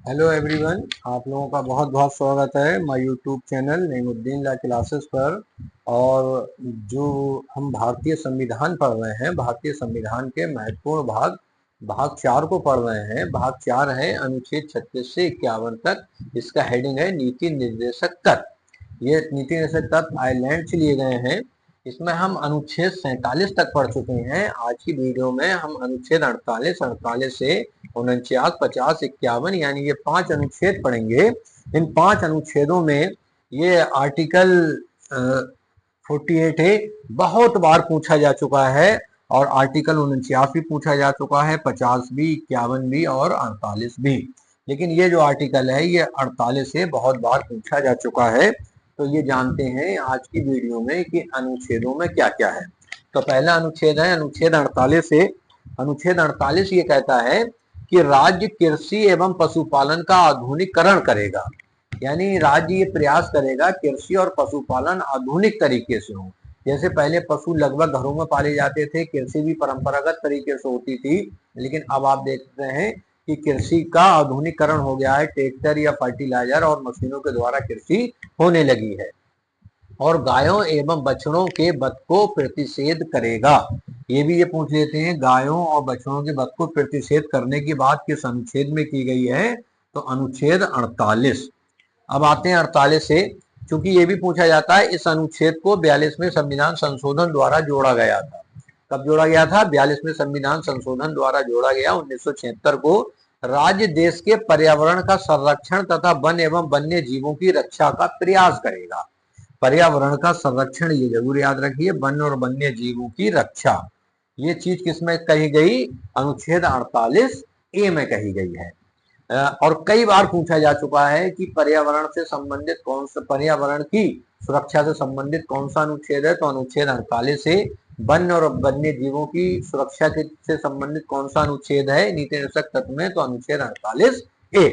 Hello everyone, आप लोगों का बहुत बहुत स्वागत है my YouTube channel Naimuddin law classes पर। और जो हम भारतीय संविधान पढ़ रहे हैं, भारतीय संविधान के महत्वपूर्ण भाग 4 को पढ़ रहे हैं। भाग 4 है अनुच्छेद 36 से 51 तक। इसका हेडिंग है नीति निर्देशक तत्व। ये नीति निर्देशक तत्व आयरलैंड से लिए गए हैं। इसमें हम अनुच्छेद 47 तक पढ़ चुके हैं। आज की वीडियो में हम अनुच्छेद 48 से 49, 50, 51 यानी ये 5 अनुच्छेद पढ़ेंगे। इन 5 अनुच्छेदों में ये आर्टिकल 48 बहुत बार पूछा जा चुका है, और आर्टिकल 49 भी पूछा जा चुका है, 50 भी, 51 भी और 48 भी। लेकिन ये जो आर्टिकल है ये 48 से बहुत बार पूछा जा चुका है। तो ये जानते हैं आज की वीडियो में कि अनुच्छेदों में क्या क्या है। तो पहला अनुच्छेद है अनुच्छेद 48 से। अनुच्छेद 48 ये कहता है कि राज्य कृषि एवं पशुपालन का आधुनिकीकरण करेगा। यानी राज्य ये प्रयास करेगा कृषि और पशुपालन आधुनिक तरीके से हो। जैसे पहले पशु लगभग घरों में पाले जाते थे, कृषि भी परंपरागत तरीके से होती थी, लेकिन अब आप देखते हैं कि कृषि का आधुनिकीकरण हो गया है। ट्रैक्टर या फर्टिलाइजर और मशीनों के द्वारा कृषि होने लगी है। और गायों एवं बछड़ों के वध को प्रतिषेध करेगा। ये भी ये पूछ लेते हैं, गायों और बछड़ों के वध को प्रतिषेध करने की बात किस अनुच्छेद में की गई है? तो अनुच्छेद 48। अब आते हैं 48 से। चूंकि ये भी पूछा जाता है, इस अनुच्छेद को 42वें संविधान संशोधन द्वारा जोड़ा गया था। कब जोड़ा गया था? 42वें संविधान संशोधन द्वारा जोड़ा गया 1976 को। राज्य देश के पर्यावरण का संरक्षण तथा वन एवं वन्य जीवों की रक्षा का प्रयास करेगा। पर्यावरण का संरक्षण, ये जरूर याद रखिए, वन और वन्य जीवों की रक्षा। ये चीज किसमें कही गई? अनुच्छेद 48 ए में कही गई है। और कई बार पूछा जा चुका है कि पर्यावरण से संबंधित कौन सा, पर्यावरण की सुरक्षा से संबंधित कौन सा अनुच्छेद है? तो अनुच्छेद 48 से। वन और वन्य जीवों की सुरक्षा से संबंधित कौन सा अनुच्छेद है नीति निर्देशक तत्व में? तो अनुच्छेद 48 ए।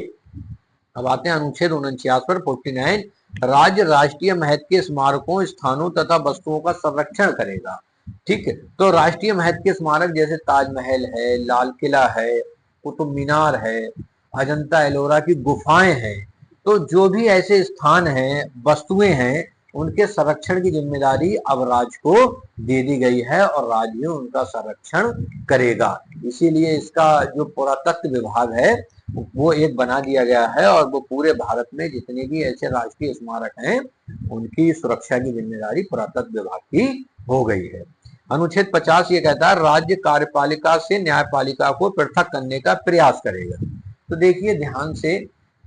अब आते हैं अनुच्छेद 49 पर, 49। राज्य राष्ट्रीय महत्व के स्मारकों, स्थानों तथा वस्तुओं का संरक्षण करेगा। ठीक है, तो राष्ट्रीय महत्व के स्मारक जैसे ताजमहल है, लाल किला है, कुतुब मीनार है, अजंता एलोरा की गुफाएं हैं, तो जो भी ऐसे स्थान हैं, वस्तुएं हैं, उनके संरक्षण की जिम्मेदारी अब राज्य को दे दी गई है और राज्य उनका संरक्षण करेगा। इसीलिए इसका जो पुरातत्व विभाग है वो एक बना दिया गया है, और वो पूरे भारत में जितने भी ऐसे राष्ट्रीय स्मारक हैं उनकी सुरक्षा की जिम्मेदारी पुरातत्व विभाग की हो गई है। अनुच्छेद 50 ये कहता है राज्य कार्यपालिका से न्यायपालिका को पृथक करने का प्रयास करेगा। तो देखिए ध्यान से,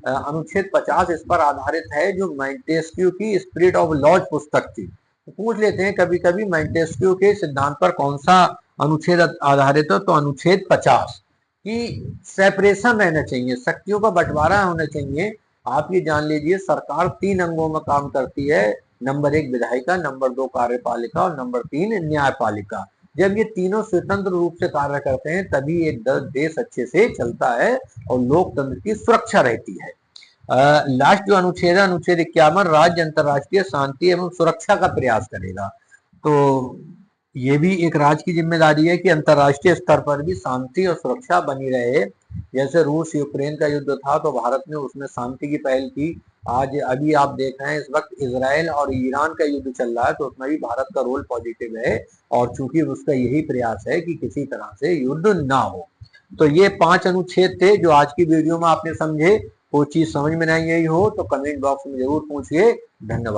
अनुच्छेद 50 इस पर आधारित है, जो मॉन्टेस्क्यू की स्पिरिट ऑफ लॉज पुस्तक थी। तो पूछ लेते हैं कभी कभी मॉन्टेस्क्यू के सिद्धांत पर कौन सा अनुच्छेद आधारित है? तो अनुच्छेद 50 कि सेपरेशन रहना चाहिए, शक्तियों का बंटवारा होना चाहिए। आप ये जान लीजिए, सरकार 3 अंगों में काम करती है। नंबर 1 विधायिका, नंबर 2 कार्यपालिका और नंबर 3 न्यायपालिका। जब ये तीनों स्वतंत्र रूप से कार्य करते हैं तभी एक देश अच्छे से चलता है और लोकतंत्र की सुरक्षा रहती है। लास्ट जो अनुच्छेद है, अनुच्छेद 51, राज्य अंतर्राष्ट्रीय शांति एवं सुरक्षा का प्रयास करेगा। तो ये भी एक राज्य की जिम्मेदारी है कि अंतर्राष्ट्रीय स्तर पर भी शांति और सुरक्षा बनी रहे। जैसे रूस यूक्रेन का युद्ध था तो भारत ने उसमें शांति की पहल की। आज अभी आप देख रहे हैं, इस वक्त इजराइल और ईरान का युद्ध चल रहा है, तो उसमें भी भारत का रोल पॉजिटिव है, और चूंकि उसका यही प्रयास है कि किसी तरह से युद्ध ना हो। तो ये 5 अनुच्छेद थे जो आज की वीडियो में आपने समझे। कोई चीज समझ में नहीं आई हो तो कमेंट बॉक्स में जरूर पूछिए। धन्यवाद।